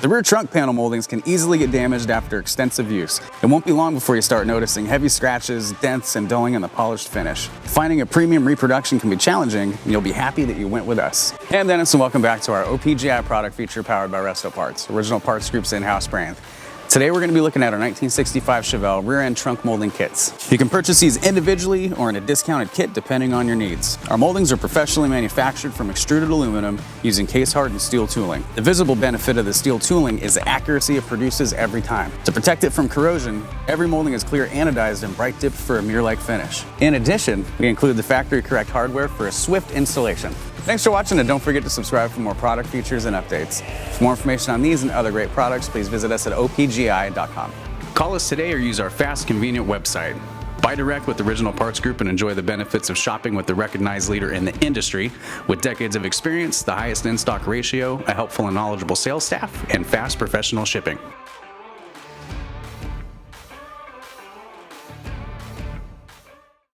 The rear trunk panel moldings can easily get damaged after extensive use. It won't be long before you start noticing heavy scratches, dents, and dulling in the polished finish. Finding a premium reproduction can be challenging, and you'll be happy that you went with us. And Dennis, and welcome back to our OPGI product feature powered by Resto Parts, Original Parts Group's in-house brand. Today we're going to be looking at our 1965 Chevelle rear end trunk molding kits. You can purchase these individually or in a discounted kit depending on your needs. Our moldings are professionally manufactured from extruded aluminum using case hardened steel tooling. The visible benefit of the steel tooling is the accuracy it produces every time. To protect it from corrosion, every molding is clear anodized and bright dipped for a mirror-like finish. In addition, we include the factory correct hardware for a swift installation. Thanks for watching, and don't forget to subscribe for more product features and updates. For more information on these and other great products, please visit us at opgi.com. Call us today or use our fast, convenient website. Buy direct with Original Parts Group and enjoy the benefits of shopping with the recognized leader in the industry with decades of experience, the highest in-stock ratio, a helpful and knowledgeable sales staff, and fast professional shipping.